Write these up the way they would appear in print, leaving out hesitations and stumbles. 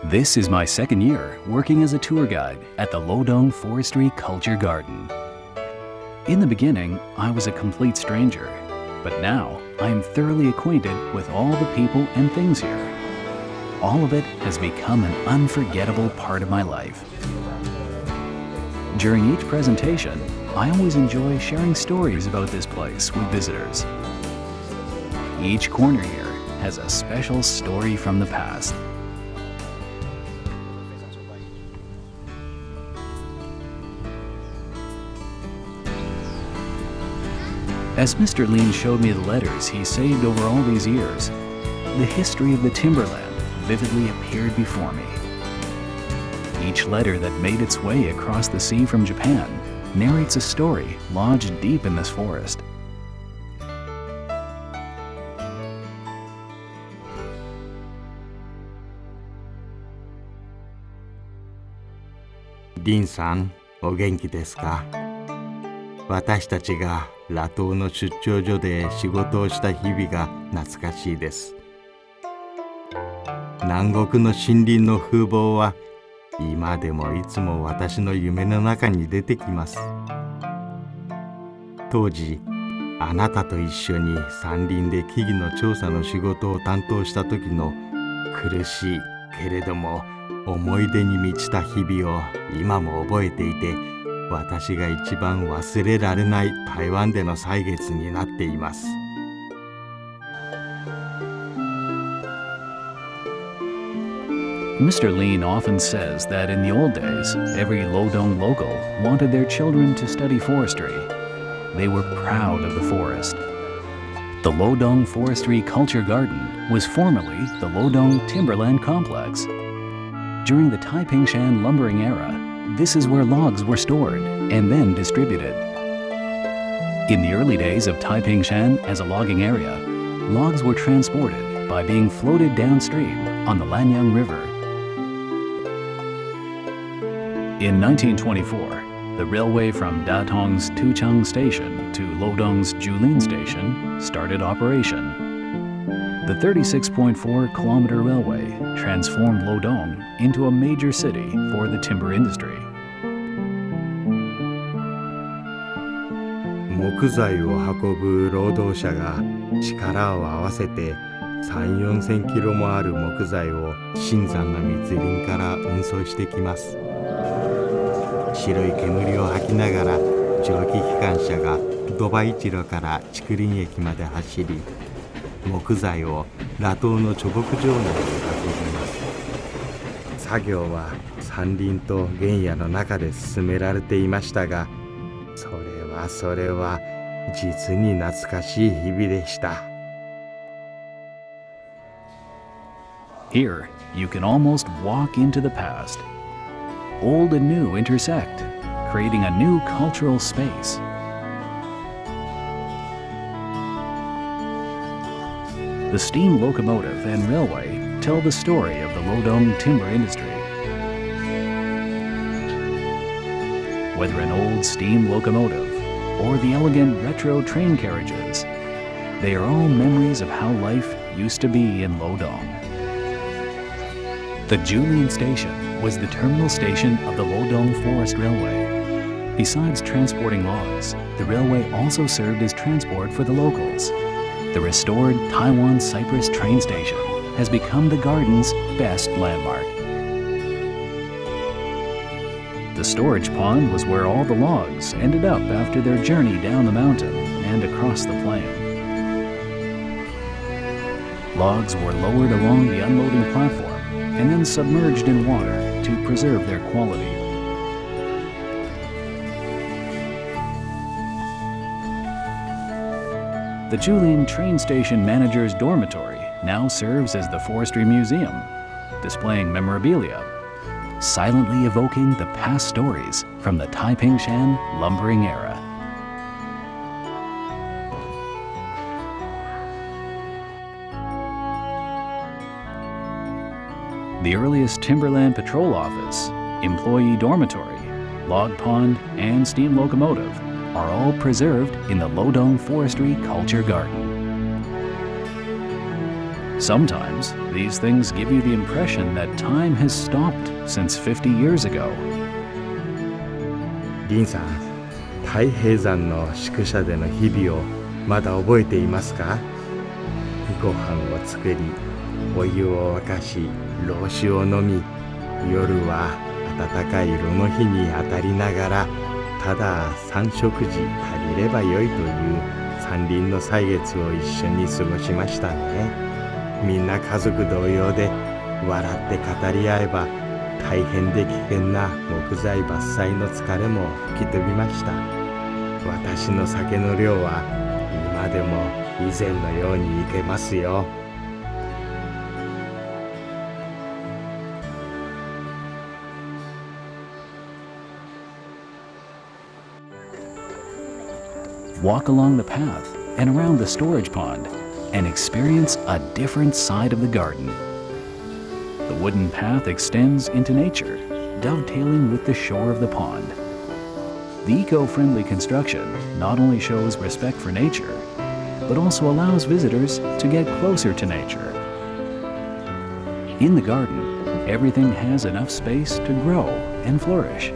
This is my second year working as a tour guide at the Luodong Forestry Culture Garden. In the beginning, I was a complete stranger, but now I am thoroughly acquainted with all the people and things here. All of it has become an unforgettable part of my life. During each presentation, I always enjoy sharing stories about this place with visitors. Each corner here has a special story from the past. As Mr. Lin showed me the letters he saved over all these years, the history of the timberland vividly appeared before me. Each letter that made its way across the sea from Japan narrates a story lodged deep in this forest. Lin さん、お元気ですか？私たちが羅東の出張所で仕事をした日々が懐かしいです。南国の森林の風貌は今でもいつも私の夢の中に出てきます。当時あなたと一緒に山林で木々の調査の仕事を担当した時の苦しいけれども思い出に満ちた日々を今も覚えていて、私が一番忘れられない台湾での歳月になっています。Mr. Lin often says that in the old days, every Luodong local wanted their children to study forestry. They were proud of the forest. The Luodong Forestry Culture Garden was formerly the Luodong Timberland Complex. During the Taiping lumbering era, this is where logs were stored and then distributed. In the early days of Taiping as a logging area, logs were transported by being floated downstream on the Lanyang River. In 1924, the railway from Datong's Tuchang station to Luodong's Jhulin station started operation. The 36.4-kilometer railway transformed Luodong into a major city for the timber industry. 木材を運ぶ労働者が力を合わせて3、4千キロもある木材を深山の密林から運送してきます。白い煙を吐きながら蒸気機関車がドバイチロから竹林駅まで走り、木材を羅東の貯木場内に運びます。作業は山林と原野の中で進められていましたが、それは実に懐かしい日々でした。Here, you can almost walk into the past. Old and new intersect, creating a new cultural space. The steam locomotive and railway tell the story of the Luodong timber industry. Whether an old steam locomotive or the elegant retro train carriages, they are all memories of how life used to be in Luodong. The Jhulin station was the terminal station of the Luodong Forest Railway. Besides transporting logs, the railway also served as transport for the locals. The restored Taiwan Cypress train station has become the garden's best landmark. The storage pond was where all the logs ended up after their journey down the mountain and across the plain. Logs were lowered along the unloading platform and then submerged in water to preserve their quality. The Jhulin train station manager's dormitory now serves as the Forestry Museum, displaying memorabilia, silently evoking the past stories from the Taiping lumbering era. The earliest Timberland Patrol Office, employee dormitory, log pond, and steam locomotive are all preserved in the Luodong Forestry Culture Garden. Sometimes these things give you the impression that time has stopped since 50 years ago. リンさん、太平山の宿舎での日々をまだ覚えていますか？ご飯を作り、お湯を沸かし、老酒を飲み、夜は暖かい炉の火に当たりながら、ただ3食事足りればよいという山林の歳月を一緒に過ごしましたね。みんな家族同様で笑って語り合えば、大変で危険な木材伐採の疲れも吹き飛びました。私の酒の量は今でも以前のようにいけますよ。Walk along the path and around the storage pond and experience a different side of the garden. The wooden path extends into nature, dovetailing with the shore of the pond. The eco-friendly construction not only shows respect for nature, but also allows visitors to get closer to nature. In the garden, everything has enough space to grow and flourish.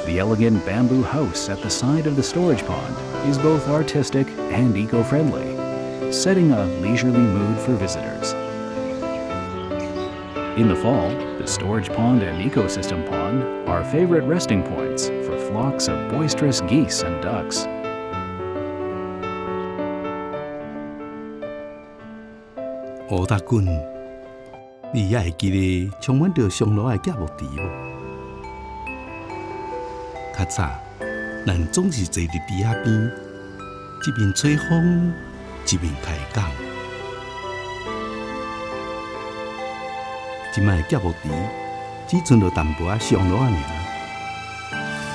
The elegant bamboo house at the side of the storage pond is both artistic and eco-friendly, setting a leisurely mood for visitors. In the fall, the storage pond and ecosystem pond are favorite resting points for flocks of boisterous geese and ducks. Ồ ta quân,你也会记得充满着上路的脚木池无？较早，咱总是坐伫池仔边，一面吹风，一面开讲。即摆脚木池只剩落淡薄仔上路尔，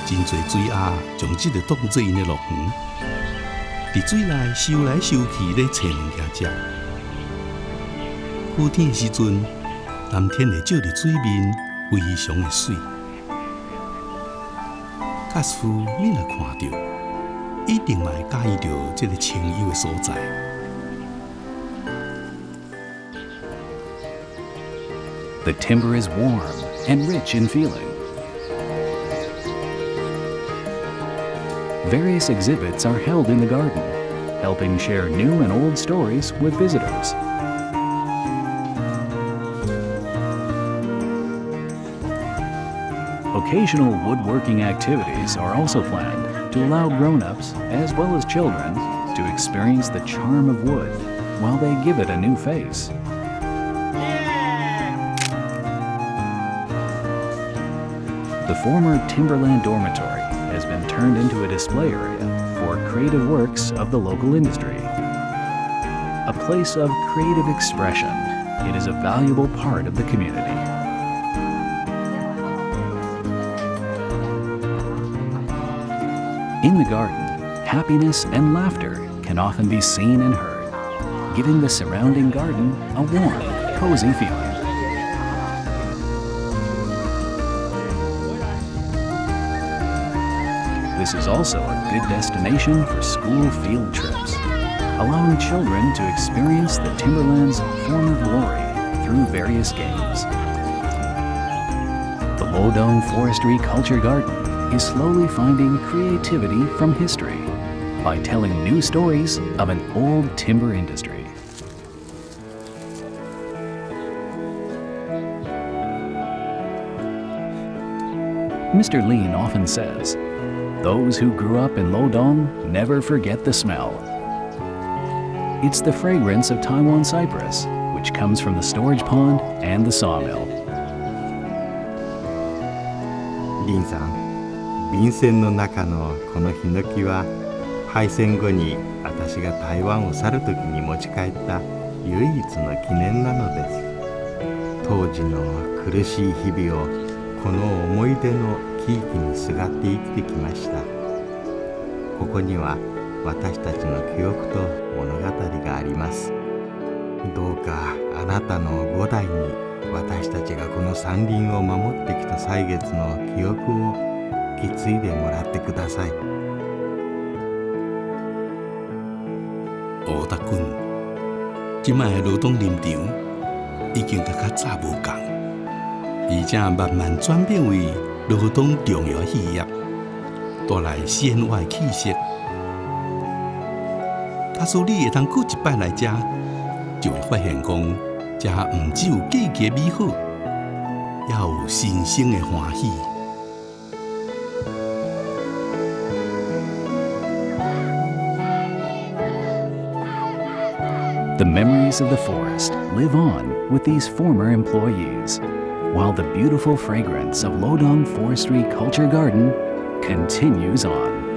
真侪水鸭将即个当做因的乐园，伫水内游来游去咧找物件食。雨天的时阵，蓝天会照伫水面，非常的水。假使你若看到，一定嘛会介意到这个清幽的所在。The timber is warm and rich in feeling. Various exhibits are held in the garden, helping share new and old stories with visitors. Occasional woodworking activities are also planned to allow grown-ups as well as children to experience the charm of wood while they give it a new face. The former Timberland dormitory has been turned into a display area for creative works of the local industry. A place of creative expression, it is a valuable part of the community. In the garden, happiness and laughter can often be seen and heard, giving the surrounding garden a warm, cozy feeling. This is also a good destination for school field trips, allowing children to experience the Timberland's former glory through various games. The Luodong Forestry Culture Garden is slowly finding creativity from history by telling new stories of an old timber industry. Mr. Lin often says, "Those who grew up in Luodong never forget the smell." It's the fragrance of Taiwan cypress, which comes from the storage pond and the sawmill. リンさん、便箋の中のこのヒノキは敗戦後に私が台湾を去る時に持ち帰った唯一の記念なのです。当時の苦しい日々をこの思い出の木々にすがって生きてきました。ここには私たちの記憶と物語があります。どうかあなたの5代に私たちがこの山林を守ってきた歳月の記憶を引き継いでもらってください。王达君，即摆的罗东林场已经甲较早无共，而且慢慢转变为罗东重要企业，带来鲜活气息。假使你会当过一摆来遮，就会发现讲，遮唔只有季节美好，也有新生的欢喜。The memories of the forest live on with these former employees, while the beautiful fragrance of Luodong Forestry Culture Garden continues on.